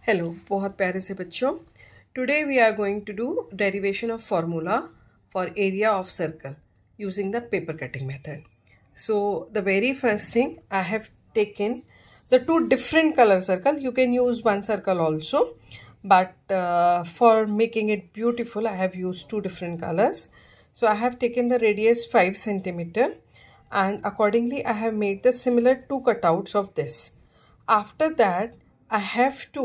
Hello बहुत प्यारे से बच्चों today we are going to do derivation of formula for area of circle using the paper cutting method. So the very first thing I have taken the two different color circle. You can use one circle also, but for making it beautiful I have used two different colors. So I have taken the radius 5 centimeter and accordingly I have made the similar two cutouts of this. After that I have to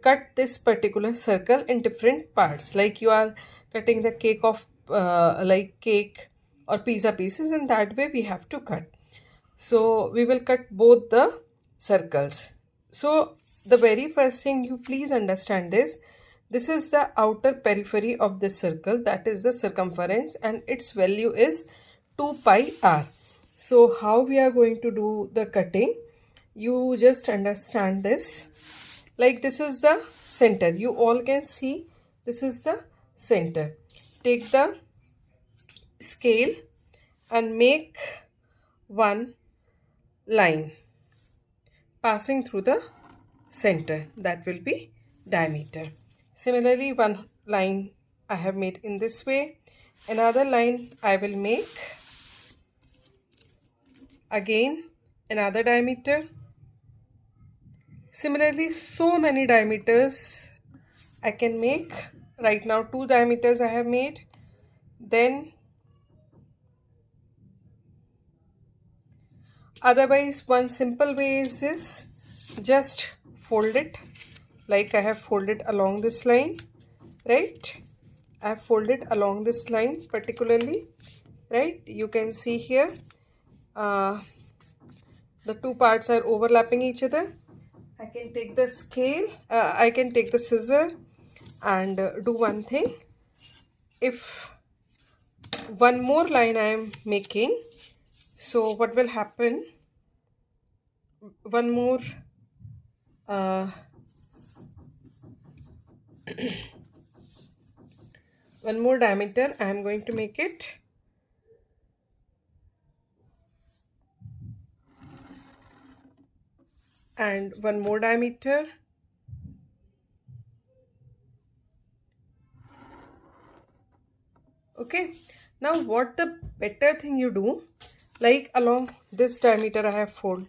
cut this particular circle in different parts, like you are cutting the cake of like cake or pizza pieces. In that way we have to cut. So we will cut both the circles. So the very first thing you please understand this is the outer periphery of this circle, that is the circumference, and its value is 2 pi r. So how we are going to do the cutting, you just understand this. Like this is the center, you all can see this is the center. Take the scale and make one line passing through the center, that will be diameter. Similarly, one line I have made in this way, another line I will make, again another diameter. Similarly, so many diameters I can make. Right now 2 diameters I have made. Then otherwise one simple way is this, just fold it like I have folded along this line, right? I have folded along this line particularly, right? You can see here the two parts are overlapping each other. I can take the scale, I can take the scissor and do one thing. If one more line I am making, so what will happen, one more one more diameter I am going to make it. And one more diameter. Okay, now what the better thing you do, like along this diameter I have fold,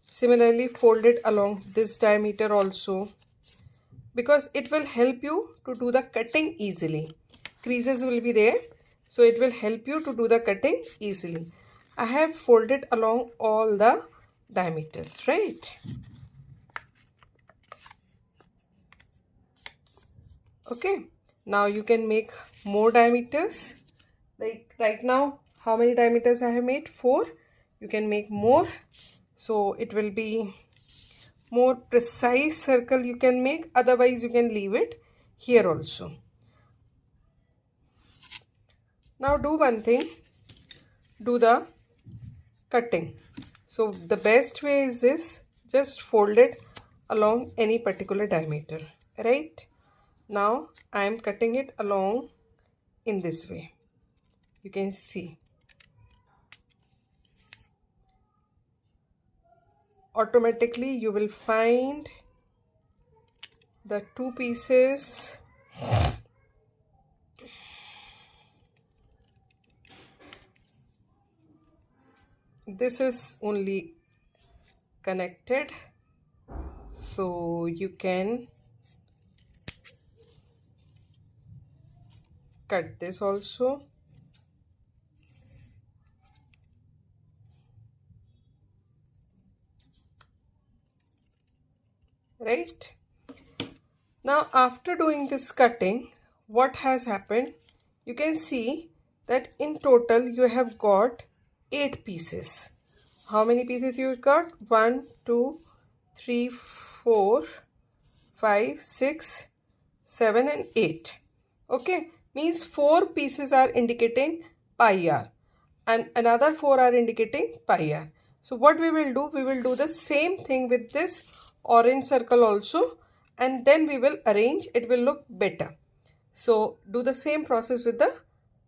similarly fold it along this diameter also, because it will help you to do the cutting easily. Creases will be there, so it will help you to do the cutting easily. I have folded along all the diameters, right? Okay, now you can make more diameters. Like right now how many diameters I have made? 4. You can make more, so it will be more precise circle you can make. Otherwise you can leave it here also. Now do one thing, do the cutting. So the best way is this, just fold it along any particular diameter, right? Now I am cutting it along in this way. You can see automatically you will find the two pieces this is only connected, so you can cut this also. Right now after doing this cutting, what has happened, you can see that in total you have got 8 pieces. How many pieces you got? 1 2 3 4 5 6 7 and 8. Okay, means 4 pieces are indicating pi r and another 4 are indicating pi r. So what we will do the same thing with this orange circle also, and then we will arrange, it will look better. So do the same process with the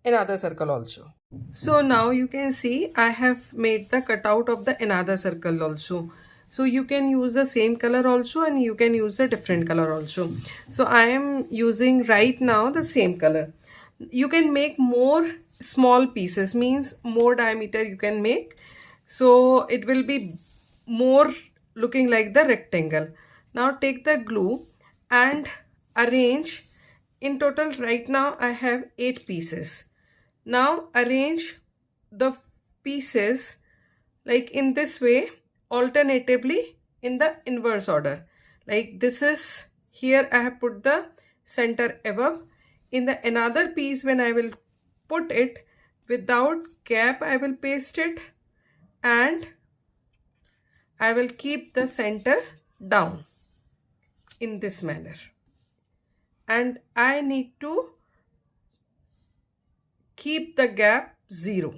another circle also. So now you can see I have made the cutout of the another circle also. So you can use the same color also and you can use the different color also. So I am using right now the same color. You can make more small pieces, means more diameter you can make, so it will be more looking like the rectangle. Now take the glue and arrange. In total right now I have 8 pieces. Now arrange the pieces like in this way, alternatively in the inverse order. Like this is, here I have put the center above. In the another piece, when I will put it, without gap I will paste it and I will keep the center down in this manner. And I need to keep the gap 0.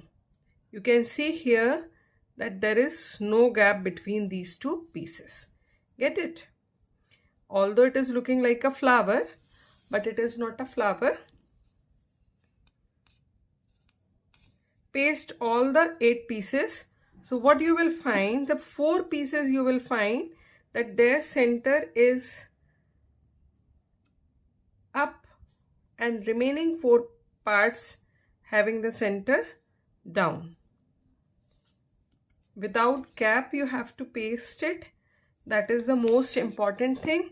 You can see here that there is no gap between these two pieces. Get it? Although it is looking like a flower, but it is not a flower. Paste all the 8 pieces. So what you will find, the 4 pieces you will find that their center is up and remaining 4 parts having the center down. Without gap you have to paste it. That is the most important thing,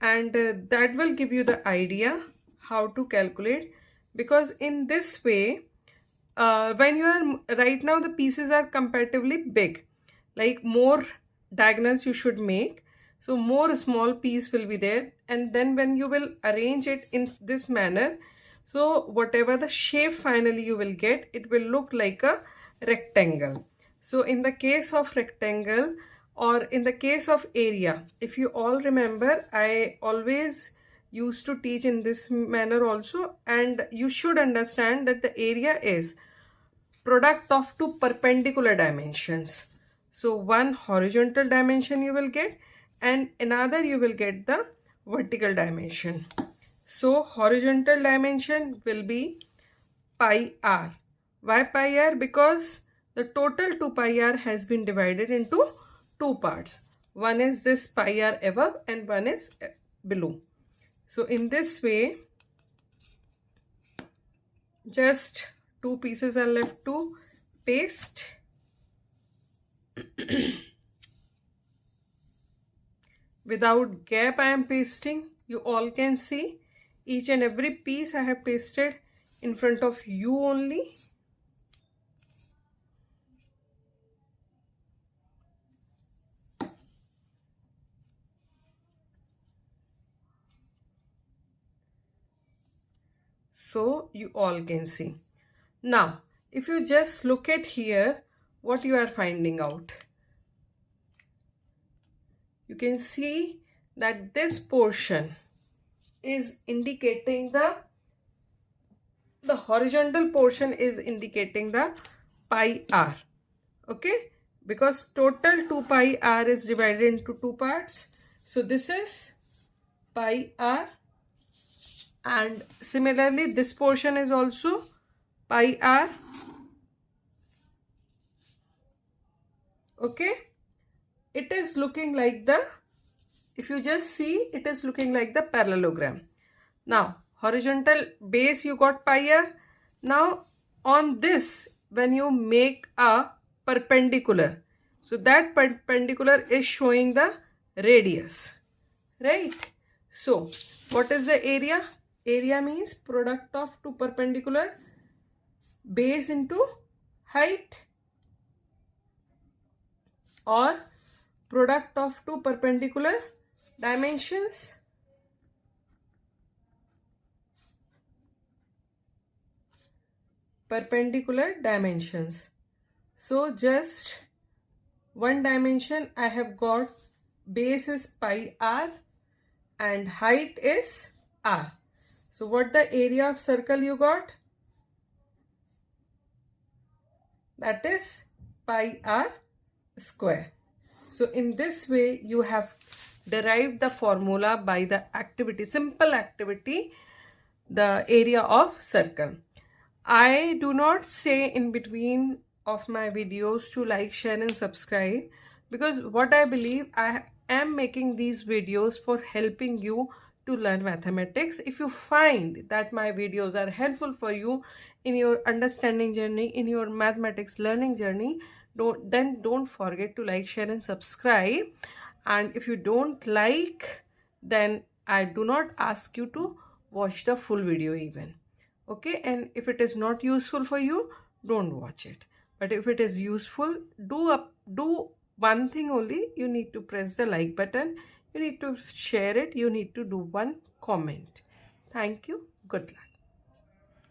and that will give you the idea how to calculate, because in this way when you are right now the pieces are comparatively big, like more diagonals you should make, so more small piece will be there, and then when you will arrange it in this manner, so whatever the shape finally you will get, it will look like a rectangle. So in the case of rectangle or in the case of area, if you all remember, I always used to teach in this manner also, and you should understand that the area is product of 2 perpendicular dimensions. So one horizontal dimension you will get and another you will get the vertical dimension. So horizontal dimension will be pi r. Why pi r? Because the total 2 pi r has been divided into 2 parts. One is this pi r above and one is below. So in this way, just 2 pieces are left to paste. Without gap I am pasting. You all can see each and every piece I have pasted in front of you only. So you all can see. Now if you just look at here, what you are finding out, you can see that this portion is indicating the horizontal portion is indicating the pi r. Okay, because total 2 pi r is divided into 2 parts. So this is pi r, and similarly this portion is also pi r. Okay, it is looking like the, if you just see, it is looking like the parallelogram. Now horizontal base you got pi r. Now on this, when you make a perpendicular, so that perpendicular is showing the radius, right? So what is the area? Area means product of 2 perpendicular, base into height, or product of 2 perpendicular dimensions So just one dimension I have got, base is pi r and height is r. So what the area of circle you got? That is pi r square. So in this way you have derived the formula by the activity, simple activity, the area of circle. I do not say in between of my videos to like, share and subscribe. because what I believe, I am making these videos for helping you to learn mathematics. If you find that my videos are helpful for you in your understanding journey, in your mathematics learning journey, don't forget to like, share and subscribe. And if you don't like, then I do not ask you to watch the full video even. Okay, and if it is not useful for you, don't watch it. But if it is useful, do one thing only. You need to press the like button, you need to share it, you need to do one comment. Thank you. Good luck.